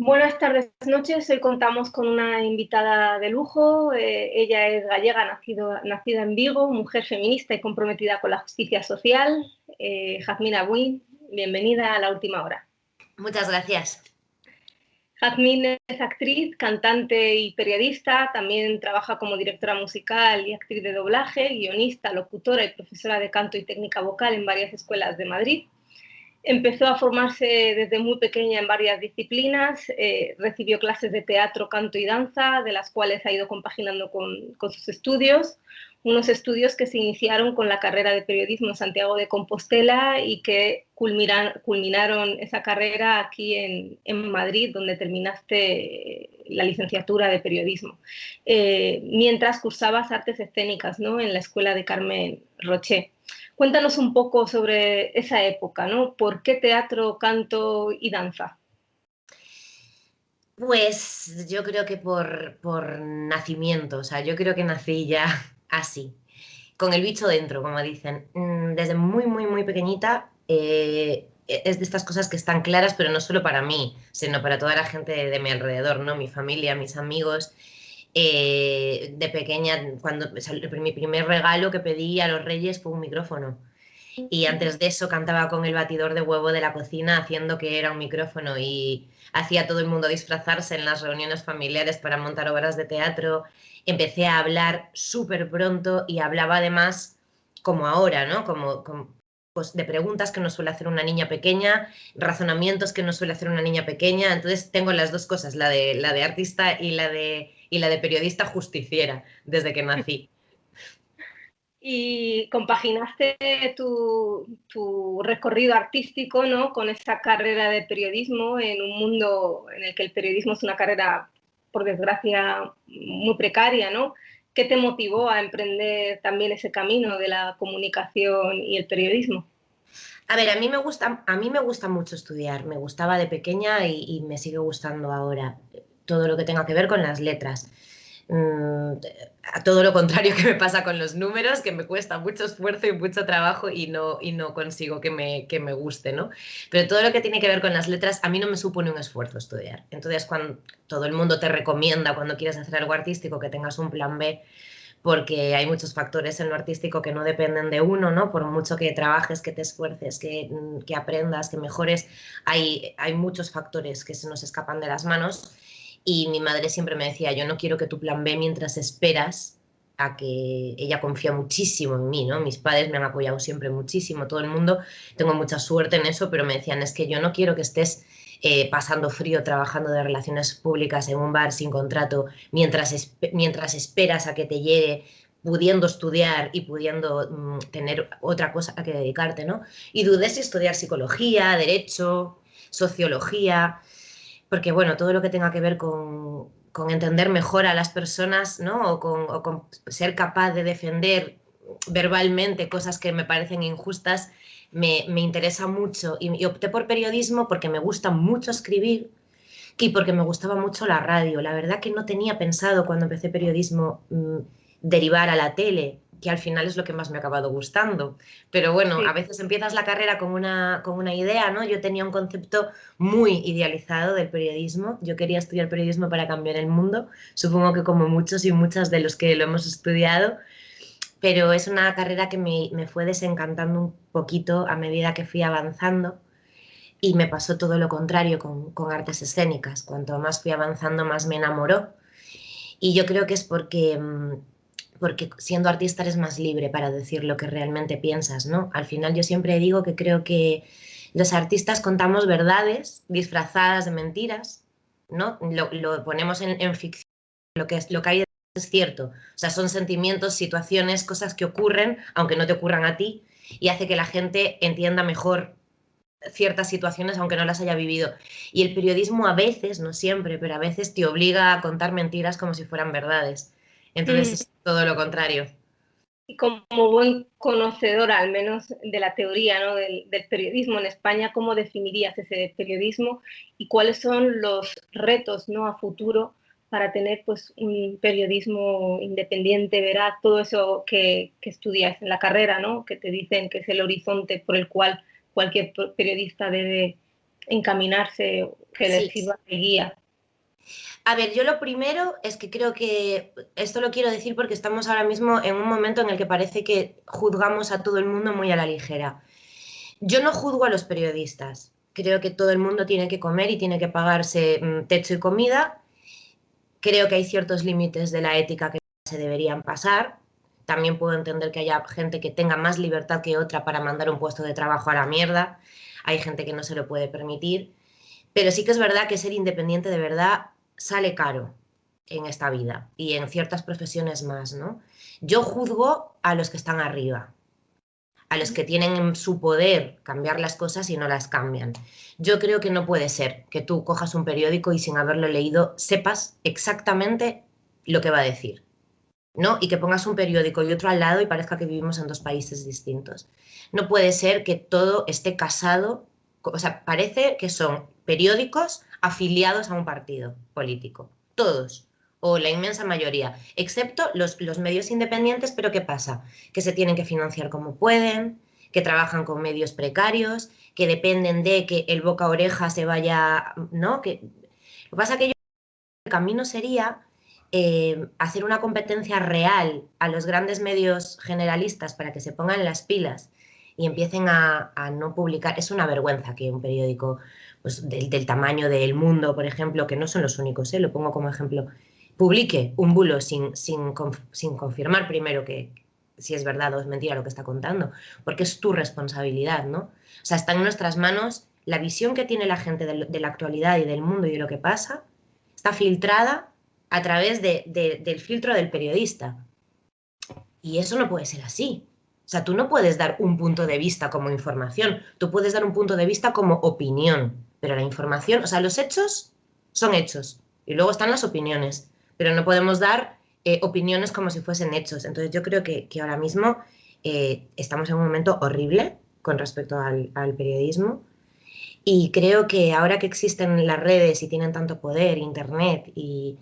Buenas tardes, noches. Hoy contamos con una invitada de lujo. Ella es gallega, nacida en Vigo, mujer feminista y comprometida con la justicia social. Jazmín Abuin, bienvenida a La Última Hora. Muchas gracias. Jazmín es actriz, cantante y periodista. También trabaja como directora musical y actriz de doblaje, guionista, locutora y profesora de canto y técnica vocal en varias escuelas de Madrid. Empezó a formarse desde muy pequeña en varias disciplinas, recibió clases de teatro, canto y danza, de las cuales ha ido compaginando con sus estudios, unos estudios que se iniciaron con la carrera de periodismo en Santiago de Compostela y que culminaron esa carrera aquí en Madrid, donde terminaste la licenciatura de periodismo, mientras cursabas artes escénicas, ¿no?, en la Escuela de Carmen Roché. Cuéntanos un poco sobre esa época, ¿no? ¿Por qué teatro, canto y danza? Pues yo creo que por nacimiento, o sea, yo creo que nací ya así, con el bicho dentro, como dicen. Desde muy pequeñita es de estas cosas que están claras, pero no solo para mí, sino para toda la gente de mi alrededor, ¿no? Mi familia, mis amigos. De pequeña, mi primer regalo que pedí a los Reyes fue un micrófono. Y antes de eso cantaba con el batidor de huevo de la cocina haciendo que era un micrófono y hacía a todo el mundo disfrazarse en las reuniones familiares para montar obras de teatro. Empecé a hablar súper pronto y hablaba además como ahora, ¿no? Pues de preguntas que no suele hacer una niña pequeña, razonamientos que no suele hacer una niña pequeña. Entonces tengo las dos cosas, la de artista y la de periodista justiciera desde que nací. Y compaginaste tu recorrido artístico, ¿no?, con esta carrera de periodismo en un mundo en el que el periodismo es una carrera, por desgracia, muy precaria, ¿no? ¿Qué te motivó a emprender también ese camino de la comunicación y el periodismo? A ver, a mí me gusta mucho estudiar, me gustaba de pequeña y me sigue gustando ahora todo lo que tenga que ver con las letras. Mm, a todo lo contrario que me pasa con los números, que me cuesta mucho esfuerzo y mucho trabajo y no consigo que me guste, ¿no? Pero todo lo que tiene que ver con las letras, a mí no me supone un esfuerzo estudiar. Entonces, cuando todo el mundo te recomienda, cuando quieres hacer algo artístico, que tengas un plan B, porque hay muchos factores en lo artístico que no dependen de uno, ¿no? Por mucho que trabajes, que te esfuerces, que aprendas, que mejores, hay muchos factores que se nos escapan de las manos. Y mi madre siempre me decía, yo no quiero que tu plan B mientras esperas a que ella confía muchísimo en mí, ¿no? Mis padres me han apoyado siempre muchísimo, todo el mundo, tengo mucha suerte en eso, pero me decían, es que yo no quiero que estés pasando frío trabajando de relaciones públicas en un bar sin contrato mientras esperas a que te llegue, pudiendo estudiar y pudiendo tener otra cosa a que dedicarte, ¿no? Y dudé si estudiar psicología, derecho, sociología, porque bueno, todo lo que tenga que ver con entender mejor a las personas, ¿no? O con ser capaz de defender verbalmente cosas que me parecen injustas, me interesa mucho y opté por periodismo porque me gusta mucho escribir y porque me gustaba mucho la radio. La verdad que no tenía pensado cuando empecé periodismo derivar a la tele, que al final es lo que más me ha acabado gustando. Pero bueno, a Sí. veces empiezas la carrera con una idea, ¿no? Yo tenía un concepto muy idealizado del periodismo. Yo quería estudiar periodismo para cambiar el mundo. Supongo que como muchos y muchas de los que lo hemos estudiado, pero es una carrera que me fue desencantando un poquito a medida que fui avanzando y me pasó todo lo contrario con artes escénicas. Cuanto más fui avanzando, más me enamoró. Y yo creo que es porque siendo artista eres más libre para decir lo que realmente piensas, ¿no? Al final yo siempre digo que creo que los artistas contamos verdades disfrazadas de mentiras, ¿no? Lo ponemos en ficción, lo que hay es cierto. O sea, son sentimientos, situaciones, cosas que ocurren, aunque no te ocurran a ti, y hace que la gente entienda mejor ciertas situaciones aunque no las haya vivido. Y el periodismo a veces, no siempre, pero a veces te obliga a contar mentiras como si fueran verdades. Entonces Mm. es todo lo contrario. Y como buen conocedora, al menos de la teoría, ¿no?, del periodismo en España, ¿cómo definirías ese periodismo y cuáles son los retos, ¿no?, a futuro para tener, pues, un periodismo independiente, veraz, todo eso que estudias en la carrera, ¿no?, que te dicen que es el horizonte por el cual cualquier periodista debe encaminarse, que les Sí. sirva de guía? A ver, yo lo primero es que creo que, esto lo quiero decir porque estamos ahora mismo en un momento en el que parece que juzgamos a todo el mundo muy a la ligera. Yo no juzgo a los periodistas. Creo que todo el mundo tiene que comer y tiene que pagarse techo y comida. Creo que hay ciertos límites de la ética que se deberían pasar. También puedo entender que haya gente que tenga más libertad que otra para mandar un puesto de trabajo a la mierda. Hay gente que no se lo puede permitir. Pero sí que es verdad que ser independiente de verdad sale caro en esta vida y en ciertas profesiones más, ¿no? Yo juzgo a los que están arriba, a los que tienen en su poder cambiar las cosas y no las cambian. Yo creo que no puede ser que tú cojas un periódico y sin haberlo leído sepas exactamente lo que va a decir, ¿no? Y que pongas un periódico y otro al lado y parezca que vivimos en dos países distintos. No puede ser que todo esté casado, o sea, parece que son periódicos afiliados a un partido político, todos, o la inmensa mayoría, excepto los medios independientes, pero ¿qué pasa? Que se tienen que financiar como pueden, que trabajan con medios precarios, que dependen de que el boca a oreja se vaya, ¿no? Lo que pasa es que el camino sería hacer una competencia real a los grandes medios generalistas para que se pongan las pilas y empiecen a no publicar. Es una vergüenza que un periódico pues, del tamaño de El Mundo, por ejemplo, que no son los únicos, lo pongo como ejemplo, publique un bulo sin confirmar primero que si es verdad o es mentira lo que está contando, porque es tu responsabilidad, ¿no? O sea, está en nuestras manos la visión que tiene la gente de la actualidad y del mundo y de lo que pasa, está filtrada a través del filtro del periodista. Y eso no puede ser así. O sea, tú no puedes dar un punto de vista como información, tú puedes dar un punto de vista como opinión, pero la información, o sea, los hechos son hechos y luego están las opiniones, pero no podemos dar opiniones como si fuesen hechos. Entonces yo creo que ahora mismo estamos en un momento horrible con respecto al periodismo y creo que ahora que existen las redes y tienen tanto poder, internet y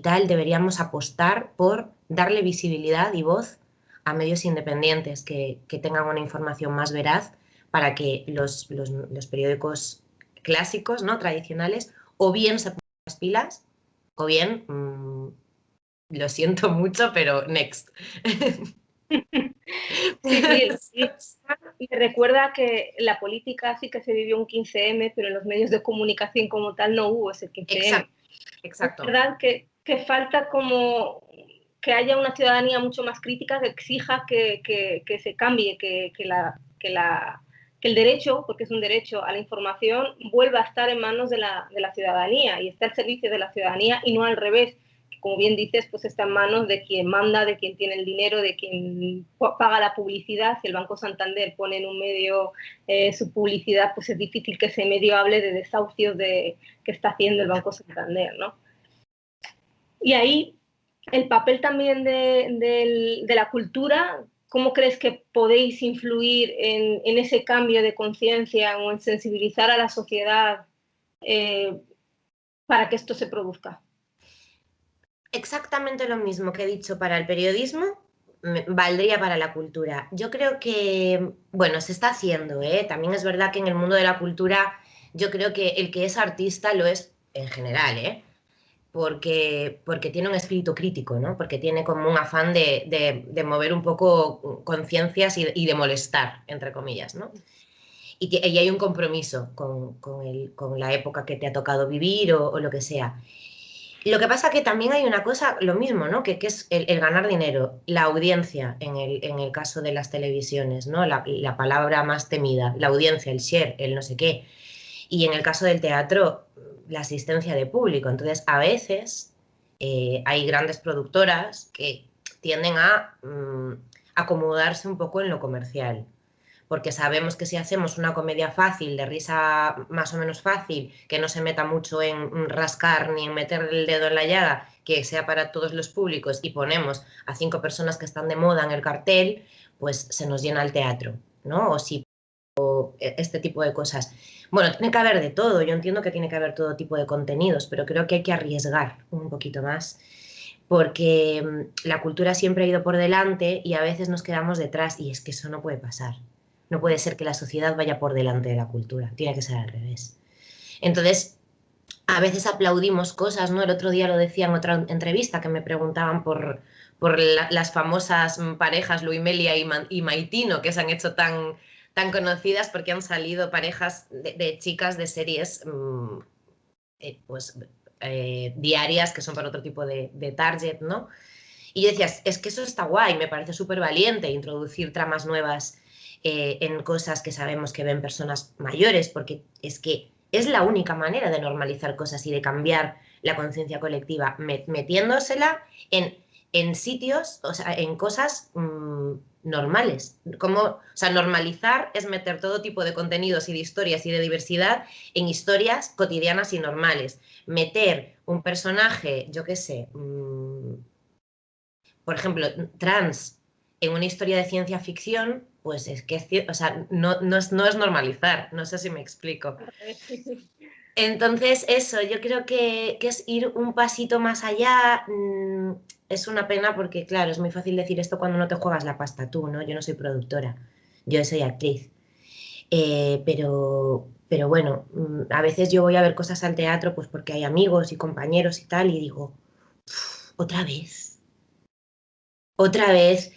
tal, deberíamos apostar por darle visibilidad y voz a medios independientes que tengan una información más veraz para que los periódicos clásicos, ¿no? Tradicionales, o bien se pongan las pilas, o bien, lo siento mucho, pero next. Sí, sí, me recuerda que la política sí que se vivió un 15M, pero en los medios de comunicación como tal no hubo ese 15M. Exacto, Es exacto. verdad que falta como que haya una ciudadanía mucho más crítica que exija que se cambie, que el derecho, porque es un derecho a la información, vuelva a estar en manos de la ciudadanía y esté al servicio de la ciudadanía y no al revés. Como bien dices, pues está en manos de quien manda, de quien tiene el dinero, de quien paga la publicidad. Si el Banco Santander pone en un medio su publicidad, pues es difícil que ese medio hable de desahucios que está haciendo el Banco Santander, ¿no? Y ahí el papel también de la cultura, ¿cómo crees que podéis influir en ese cambio de conciencia o en sensibilizar a la sociedad para que esto se produzca? Exactamente lo mismo que he dicho para el periodismo, valdría para la cultura. Yo creo que, bueno, se está haciendo, ¿eh? También es verdad que en el mundo de la cultura yo creo que el que es artista lo es en general, ¿eh? Porque tiene un espíritu crítico, ¿no? Porque tiene como un afán de mover un poco conciencias y de molestar, entre comillas, ¿no? Y hay un compromiso con la época que te ha tocado vivir o lo que sea. Lo que pasa que también hay una cosa, lo mismo, ¿no? Que es el ganar dinero, la audiencia en el caso de las televisiones, ¿no? La palabra más temida, la audiencia, el share, el no sé qué. Y en el caso del teatro, la asistencia de público. Entonces, a veces hay grandes productoras que tienden a acomodarse un poco en lo comercial porque sabemos que si hacemos una comedia fácil, de risa más o menos fácil, que no se meta mucho en rascar ni en meter el dedo en la llaga, que sea para todos los públicos y ponemos a 5 personas que están de moda en el cartel, pues se nos llena el teatro, ¿no? O si este tipo de cosas. Bueno, tiene que haber de todo, yo entiendo que tiene que haber todo tipo de contenidos, pero creo que hay que arriesgar un poquito más porque la cultura siempre ha ido por delante y a veces nos quedamos detrás y es que eso no puede pasar. No puede ser que la sociedad vaya por delante de la cultura, tiene que ser al revés. Entonces, a veces aplaudimos cosas, ¿no? El otro día lo decía en otra entrevista que me preguntaban por las famosas parejas Luimelia y Maitino, que se han hecho tan conocidas porque han salido parejas de chicas de series pues, diarias que son para otro tipo de target, ¿no? Y yo decía, es que eso está guay, me parece súper valiente introducir tramas nuevas en cosas que sabemos que ven personas mayores, porque es que es la única manera de normalizar cosas y de cambiar la conciencia colectiva, metiéndosela en sitios, o sea, en cosas normales. Como, o sea, normalizar es meter todo tipo de contenidos y de historias y de diversidad en historias cotidianas y normales. Meter un personaje, yo qué sé, por ejemplo, trans en una historia de ciencia ficción, pues es que o sea, no es normalizar, no sé si me explico. Entonces, eso, yo creo que es ir un pasito más allá. Es una pena porque, claro, es muy fácil decir esto cuando no te juegas la pasta tú, ¿no? Yo no soy productora, yo soy actriz. Pero bueno, a veces yo voy a ver cosas al teatro pues porque hay amigos y compañeros y tal, y digo, otra vez. Otra vez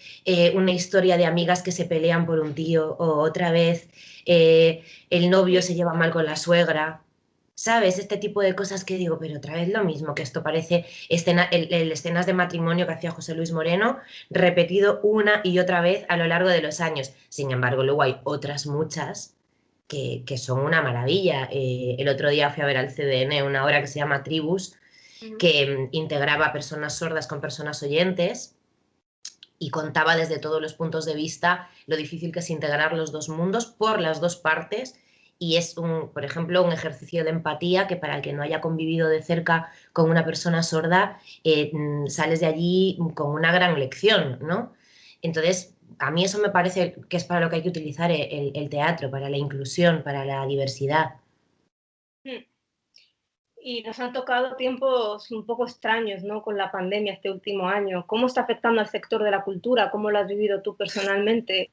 una historia de amigas que se pelean por un tío, o otra vez el novio se lleva mal con la suegra. ¿Sabes? Este tipo de cosas que digo, pero otra vez lo mismo, que esto parece escenas de matrimonio que hacía José Luis Moreno, repetido una y otra vez a lo largo de los años. Sin embargo, luego hay otras muchas que son una maravilla. El otro día fui a ver al CDN una obra que se llama Tribus, que integraba a personas sordas con personas oyentes y contaba desde todos los puntos de vista lo difícil que es integrar los dos mundos por las dos partes. Y es, por ejemplo, un ejercicio de empatía que para el que no haya convivido de cerca con una persona sorda, sales de allí con una gran lección, ¿no? Entonces, a mí eso me parece que es para lo que hay que utilizar el teatro, para la inclusión, para la diversidad. Y nos han tocado tiempos un poco extraños, ¿no? Con la pandemia este último año. ¿Cómo está afectando al sector de la cultura? ¿Cómo lo has vivido tú personalmente?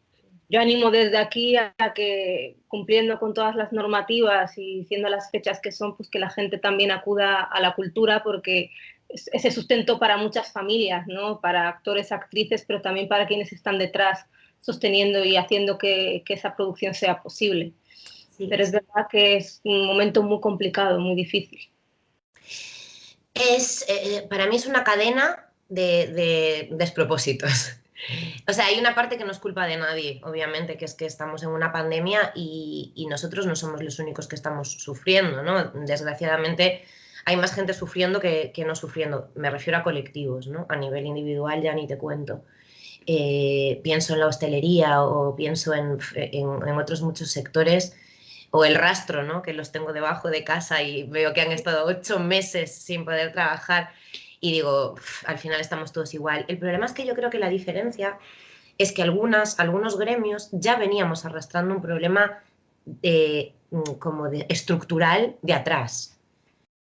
Yo animo desde aquí a que, cumpliendo con todas las normativas y siendo las fechas que son, pues que la gente también acuda a la cultura porque es ese sustento para muchas familias, ¿no? Para actores, actrices, pero también para quienes están detrás sosteniendo y haciendo que esa producción sea posible. Sí. Pero es verdad que es un momento muy complicado, muy difícil. Para mí es una cadena de despropósitos. O sea, hay una parte que no es culpa de nadie, obviamente, que es que estamos en una pandemia y nosotros no somos los únicos que estamos sufriendo, ¿no? Desgraciadamente hay más gente sufriendo que no sufriendo. Me refiero a colectivos, ¿no? A nivel individual ya ni te cuento. Pienso en la hostelería o pienso en otros muchos sectores o el rastro, ¿no? Que los tengo debajo de casa y veo que han estado 8 meses sin poder trabajar y digo, al final estamos todos igual. El problema es que yo creo que la diferencia es que algunos gremios ya veníamos arrastrando un problema como estructural de atrás.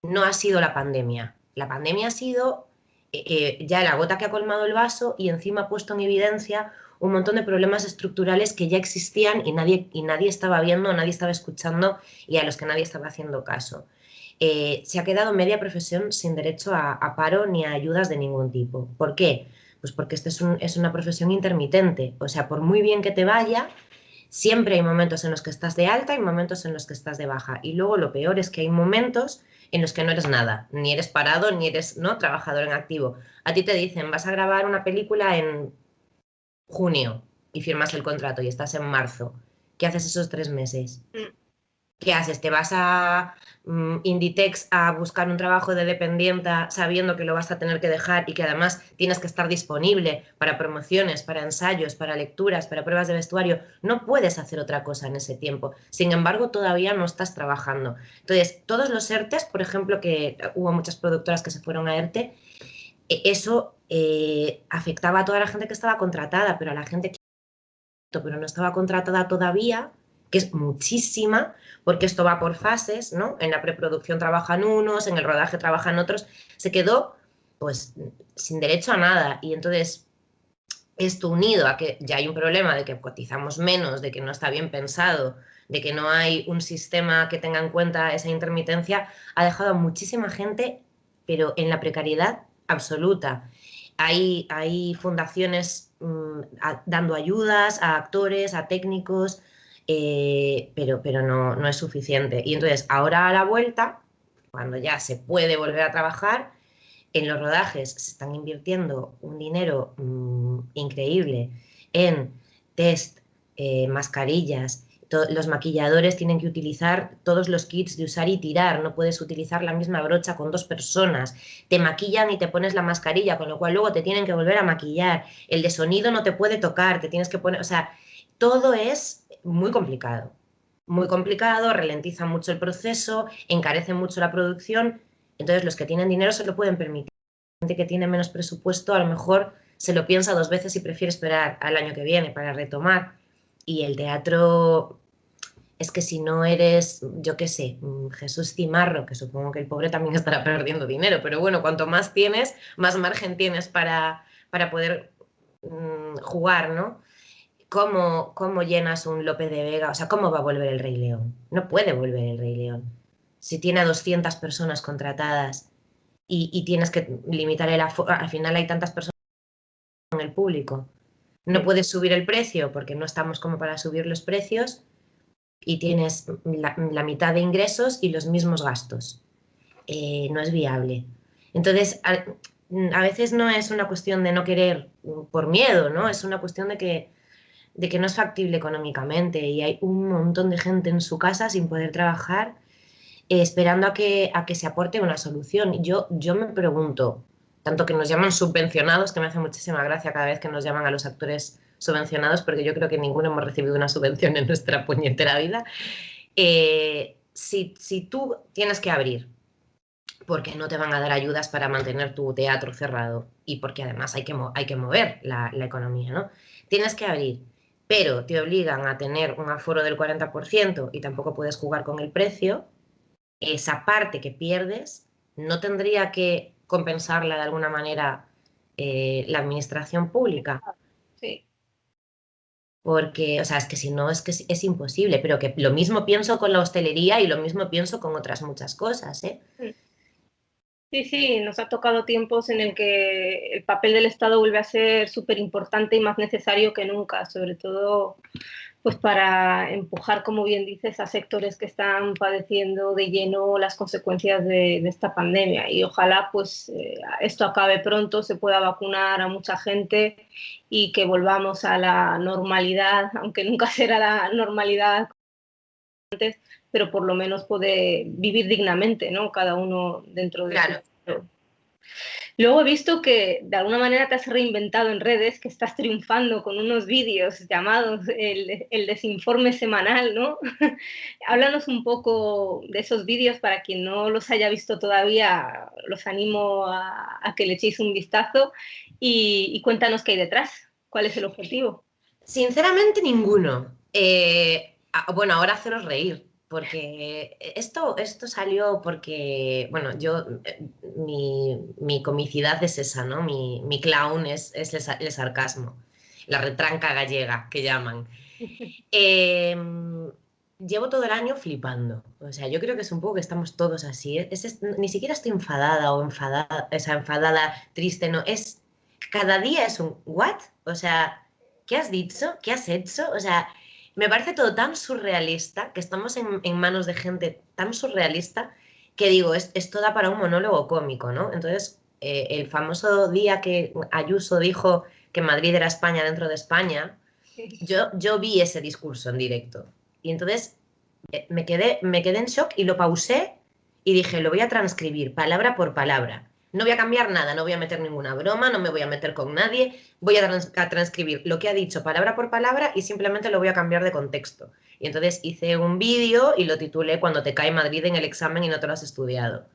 No ha sido la pandemia. La pandemia ha sido ya la gota que ha colmado el vaso y encima ha puesto en evidencia un montón de problemas estructurales que ya existían y nadie estaba viendo, nadie estaba escuchando y a los que nadie estaba haciendo caso. Se ha quedado media profesión sin derecho a paro ni a ayudas de ningún tipo. ¿Por qué? Pues porque esta es una profesión intermitente. O sea, por muy bien que te vaya, siempre hay momentos en los que estás de alta y momentos en los que estás de baja. Y luego lo peor es que hay momentos en los que no eres nada, ni eres parado, ni eres no trabajador en activo. A ti te dicen, vas a grabar una película en junio y firmas el contrato y estás en marzo. ¿Qué haces esos 3 meses? ¿Qué haces? ¿Te vas a Inditex a buscar un trabajo de dependienta sabiendo que lo vas a tener que dejar y que además tienes que estar disponible para promociones, para ensayos, para lecturas, para pruebas de vestuario? No puedes hacer otra cosa en ese tiempo. Sin embargo, todavía no estás trabajando. Entonces, todos los ERTES, por ejemplo, que hubo muchas productoras que se fueron a ERTE, eso afectaba a toda la gente que estaba contratada, pero a la gente que pero no estaba contratada todavía, que es muchísima, porque esto va por fases, ¿no? En la preproducción trabajan unos, en el rodaje trabajan otros, se quedó pues sin derecho a nada. Y entonces esto unido a que ya hay un problema de que cotizamos menos, de que no está bien pensado, de que no hay un sistema que tenga en cuenta esa intermitencia, ha dejado a muchísima gente, pero en la precariedad absoluta. Hay fundaciones dando ayudas a actores, a técnicos, pero no es suficiente. Y entonces, ahora a la vuelta, cuando ya se puede volver a trabajar, en los rodajes se están invirtiendo un dinero increíble en test, mascarillas. Los maquilladores tienen que utilizar todos los kits de usar y tirar, no puedes utilizar la misma brocha con 2 personas, te maquillan y te pones la mascarilla, con lo cual luego te tienen que volver a maquillar, el de sonido no te puede tocar, te tienes que poner, o sea, todo es muy complicado, ralentiza mucho el proceso, encarece mucho la producción, entonces los que tienen dinero se lo pueden permitir. La gente que tiene menos presupuesto a lo mejor se lo piensa 2 veces y prefiere esperar al año que viene para retomar. Y el teatro, es que si no eres, yo qué sé, Jesús Cimarro, que supongo que el pobre también estará perdiendo dinero, pero bueno, cuanto más tienes, más margen tienes para poder jugar, ¿no? ¿Cómo llenas un Lope de Vega? O sea, ¿cómo va a volver el Rey León? No puede volver el Rey León. Si tiene a 200 personas contratadas y tienes que limitar el aforo, al final hay tantas personas en el público. No puedes subir el precio porque no estamos como para subir los precios y tienes la mitad de ingresos y los mismos gastos. No es viable. Entonces, a veces no es una cuestión de no querer por miedo, ¿no? Es una cuestión de que no es factible económicamente y hay un montón de gente en su casa sin poder trabajar, esperando a que se aporte una solución. Yo me pregunto, tanto que nos llaman subvencionados, que me hace muchísima gracia cada vez que nos llaman a los actores subvencionados, porque yo creo que ninguno hemos recibido una subvención en nuestra puñetera vida. Si tú tienes que abrir, porque no te van a dar ayudas para mantener tu teatro cerrado y porque además hay que mover la economía, ¿no? Tienes que abrir, pero te obligan a tener un aforo del 40% y tampoco puedes jugar con el precio. Esa parte que pierdes no tendría que compensarla de alguna manera la administración pública. Sí. Porque, o sea, es que si no, es que es imposible, pero que lo mismo pienso con la hostelería y lo mismo pienso con otras muchas cosas, ¿eh? Sí, sí, nos ha tocado tiempos en el que el papel del Estado vuelve a ser súper importante y más necesario que nunca, sobre todo pues para empujar, como bien dices, a sectores que están padeciendo de lleno las consecuencias de esta pandemia. Y ojalá pues esto acabe pronto, se pueda vacunar a mucha gente y que volvamos a la normalidad, aunque nunca será la normalidad, pero por lo menos poder vivir dignamente, ¿no? Cada uno dentro de su... Claro. Luego he visto que de alguna manera te has reinventado en redes, que estás triunfando con unos vídeos llamados el desinforme semanal, ¿no? Háblanos un poco de esos vídeos para quien no los haya visto todavía, los animo a que le echéis un vistazo y cuéntanos qué hay detrás, cuál es el objetivo. Sinceramente, ninguno. Bueno, ahora haceros reír, porque esto salió porque, bueno, mi comicidad es esa, ¿no? Mi clown es el sarcasmo, la retranca gallega que llaman. Eh, Llevo todo el año flipando. O sea, yo creo que es un poco que estamos todos así. Ni siquiera estoy enfadada o enfadada, o sea, enfadada, triste, no. Cada día es un ¿what? O sea, ¿qué has dicho? ¿Qué has hecho? O sea, me parece todo tan surrealista, que estamos en manos de gente tan surrealista, que digo, esto da para un monólogo cómico, ¿no? Entonces, el famoso día que Ayuso dijo que Madrid era España dentro de España, yo vi ese discurso en directo y entonces me quedé en shock y lo pausé y dije, lo voy a transcribir palabra por palabra. No voy a cambiar nada, no voy a meter ninguna broma, no me voy a meter con nadie, voy a transcribir lo que ha dicho palabra por palabra y simplemente lo voy a cambiar de contexto. Y entonces hice un vídeo y lo titulé Cuando te cae Madrid en el examen y no te lo has estudiado.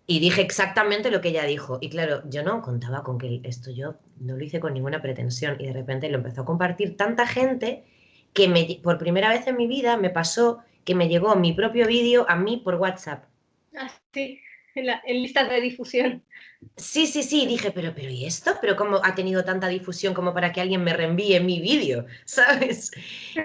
Y dije exactamente lo que ella dijo. Y claro, yo no contaba con que esto yo no lo hice con ninguna pretensión. Y de repente lo empezó a compartir tanta gente que por primera vez en mi vida me pasó que me llegó mi propio vídeo a mí por WhatsApp. Ah, sí. en listas de difusión. Sí, sí, sí, dije, pero ¿y esto? ¿Pero cómo ha tenido tanta difusión como para que alguien me reenvíe mi vídeo? ¿Sabes?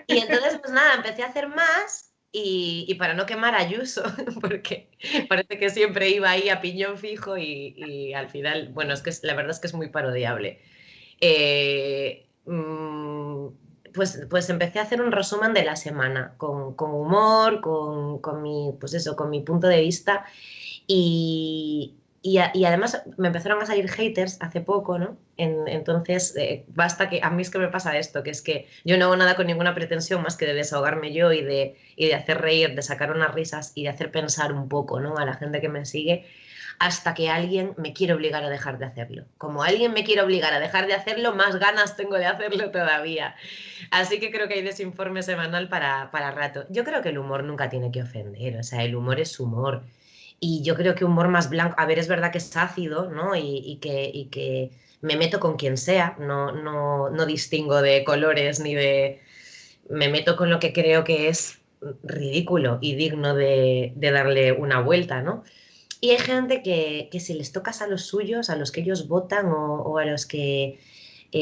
Y entonces, pues nada, empecé a hacer más y para no quemar a Ayuso, porque parece que siempre iba ahí a piñón fijo y al final, bueno, es que la verdad es que es muy parodiable. Eh, mm, pues empecé a hacer un resumen de la semana, con humor, con mi, pues eso, con mi punto de vista y además me empezaron a salir haters hace poco, ¿no? Entonces, basta que a mí es que me pasa esto, que es que yo no hago nada con ninguna pretensión más que de desahogarme yo y de hacer reír, de sacar unas risas y de hacer pensar un poco, ¿no? A la gente que me sigue, hasta que alguien me quiere obligar a dejar de hacerlo. Como alguien me quiere obligar a dejar de hacerlo, más ganas tengo de hacerlo todavía. Así que creo que hay desinforme semanal para rato. Yo creo que el humor nunca tiene que ofender, o sea, el humor es humor. Y yo creo que humor más blanco, a ver, es verdad que es ácido, ¿no? Y que me meto con quien sea, no distingo de colores ni de... Me meto con lo que creo que es ridículo y digno de darle una vuelta, ¿no? Y hay gente que si les tocas a los suyos, a los que ellos votan o a los que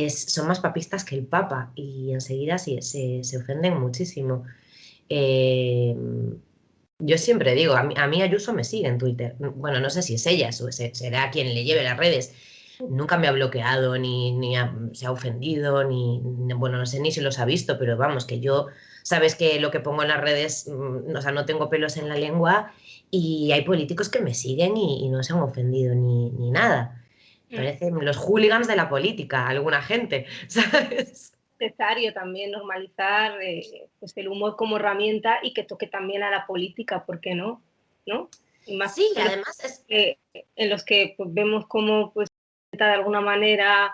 son más papistas que el Papa y enseguida se ofenden muchísimo. Eh, yo siempre digo, a mí Ayuso me sigue en Twitter. Bueno, no sé si es ella, será quien le lleve las redes. Nunca me ha bloqueado, ni se ha ofendido, bueno, no sé ni si los ha visto, pero vamos, que yo, sabes que lo que pongo en las redes, o sea, no tengo pelos en la lengua y hay políticos que me siguen y no se han ofendido ni nada. Parecen los hooligans de la política, alguna gente, ¿sabes? Necesario también normalizar pues el humor como herramienta y que toque también a la política, ¿por qué no? ¿No? Y más Sí, y además es... en los que pues, vemos cómo pues, de alguna manera,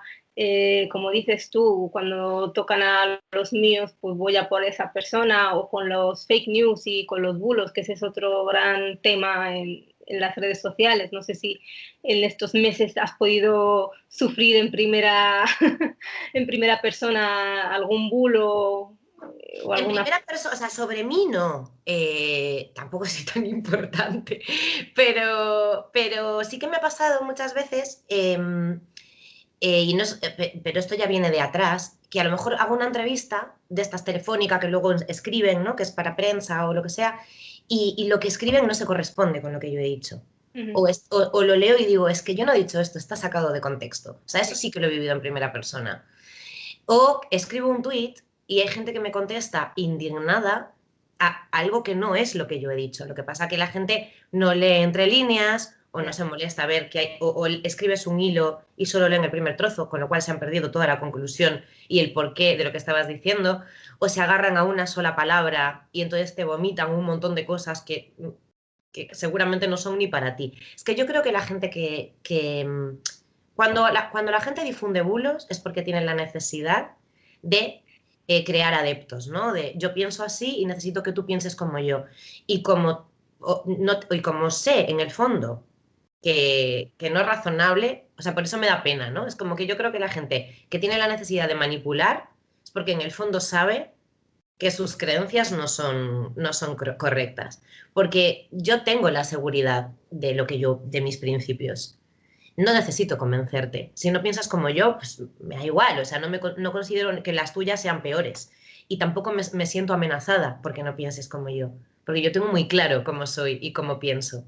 como dices tú, cuando tocan a los míos, pues voy a por esa persona, o con los fake news y con los bulos, que ese es otro gran tema en las redes sociales. No sé si en estos meses has podido sufrir en primera, en primera persona algún bulo o En alguna... primera persona, o sea, sobre mí no, tampoco soy tan importante, pero sí que me ha pasado muchas veces, y no pero esto ya viene de atrás, que a lo mejor hago una entrevista de estas telefónicas que luego escriben, ¿no? Que es para prensa o lo que sea, y lo que escriben no se corresponde con lo que yo he dicho. Uh -huh. O lo leo y digo, es que yo no he dicho esto, está sacado de contexto. O sea, eso sí que lo he vivido en primera persona. O escribo un tuit y hay gente que me contesta indignada a algo que no es lo que yo he dicho. Lo que pasa es que la gente no lee entre líneas o no se molesta a ver que hay, o escribes un hilo y solo leen el primer trozo, con lo cual se han perdido toda la conclusión y el porqué de lo que estabas diciendo, o se agarran a una sola palabra y entonces te vomitan un montón de cosas que seguramente no son ni para ti. Es que yo creo que la gente cuando la gente difunde bulos es porque tienen la necesidad de crear adeptos, ¿no? De yo pienso así y necesito que tú pienses como yo. Y como, y como sé en el fondo que no es razonable, o sea, por eso me da pena, ¿no? Es como que yo creo que la gente que tiene la necesidad de manipular es porque en el fondo sabe que sus creencias no son correctas. Porque yo tengo la seguridad de lo que yo, de mis principios. No necesito convencerte. Si no piensas como yo, pues me da igual. O sea, no considero que las tuyas sean peores. Y tampoco me siento amenazada porque no pienses como yo. Porque yo tengo muy claro cómo soy y cómo pienso.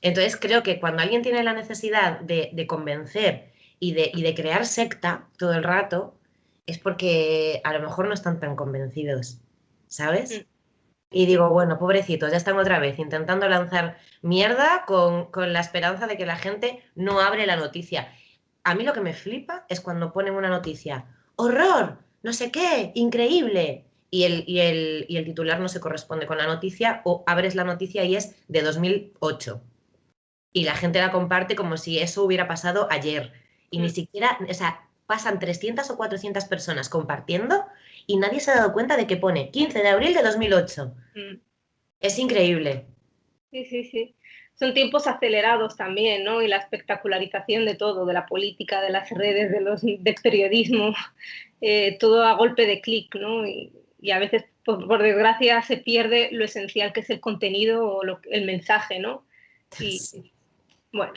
Entonces creo que cuando alguien tiene la necesidad de convencer y de crear secta todo el rato, es porque a lo mejor no están tan convencidos, ¿sabes? Sí, Y sí. digo, bueno, pobrecitos, ya están otra vez intentando lanzar mierda con la esperanza de que la gente no abre la noticia. A mí lo que me flipa es cuando ponen una noticia, horror, no sé qué, increíble, y el titular no se corresponde con la noticia, o abres la noticia y es de 2008 y la gente la comparte como si eso hubiera pasado ayer. Y ni siquiera, o sea, pasan 300 o 400 personas compartiendo y nadie se ha dado cuenta de que pone 15 de abril de 2008. Mm. Es increíble. Sí, sí, sí. Son tiempos acelerados también, ¿no? Y la espectacularización de todo, de la política, de las redes, del periodismo, todo a golpe de clic, ¿no? Y a veces, por desgracia, se pierde lo esencial que es el contenido o el mensaje, ¿no? Y, Sí. Bueno,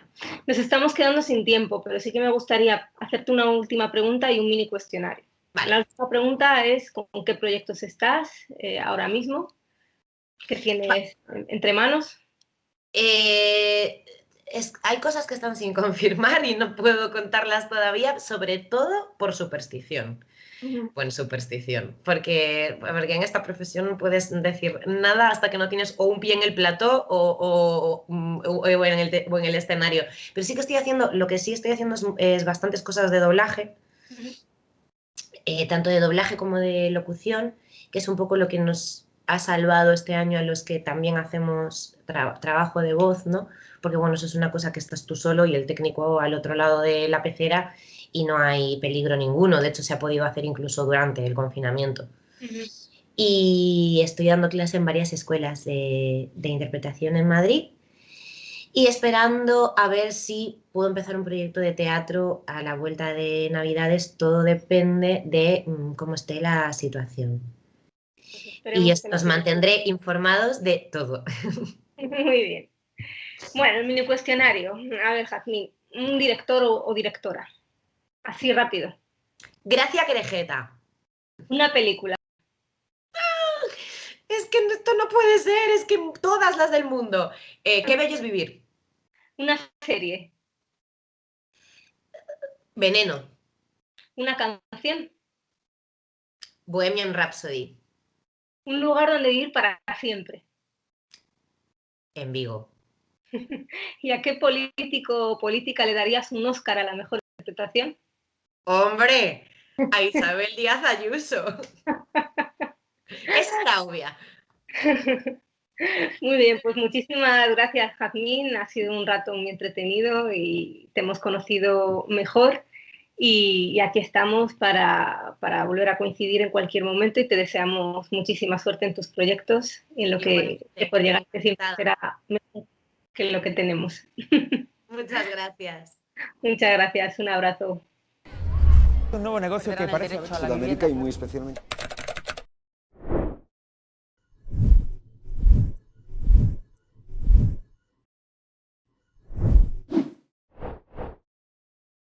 nos estamos quedando sin tiempo, pero sí que me gustaría hacerte una última pregunta y un mini cuestionario. Vale. La última pregunta es ¿con qué proyectos estás ahora mismo? ¿Qué tienes entre manos? Hay cosas que están sin confirmar y no puedo contarlas todavía, sobre todo por superstición. Bueno, superstición, porque en esta profesión no puedes decir nada hasta que no tienes o un pie en el plató o en el escenario. Pero sí que estoy haciendo, lo que sí estoy haciendo es bastantes cosas de doblaje, tanto de doblaje como de locución, que es un poco lo que nos ha salvado este año a los que también hacemos trabajo de voz, ¿no? Porque bueno, eso es una cosa que estás tú solo y el técnico al otro lado de la pecera y no hay peligro ninguno. De hecho, se ha podido hacer incluso durante el confinamiento. Y estoy dando clase en varias escuelas de interpretación en Madrid y esperando a ver si puedo empezar un proyecto de teatro a la vuelta de Navidades. Todo depende de cómo esté la situación. Y os mantendré informados de todo. Muy bien. Bueno, el mini cuestionario. A ver, Jazmín, un director o directora. Así rápido. Gracia Querejeta. Una película. Es que esto no puede ser, es que todas las del mundo. Qué bello es vivir. Una serie. Veneno. Una canción. Bohemian Rhapsody. Un lugar donde vivir para siempre. En Vigo. ¿Y a qué político o política le darías un Oscar a la mejor interpretación? ¡Hombre! A Isabel Díaz Ayuso. Esa era obvia. Muy bien, pues muchísimas gracias, Jazmín. Ha sido un rato muy entretenido y te hemos conocido mejor. Y aquí estamos para volver a coincidir en cualquier momento y te deseamos muchísima suerte en tus proyectos y en lo que por llegar que siempre será mejor que lo que tenemos. Muchas gracias. Muchas gracias, un abrazo. Un nuevo negocio que parece Sudamérica y muy especialmente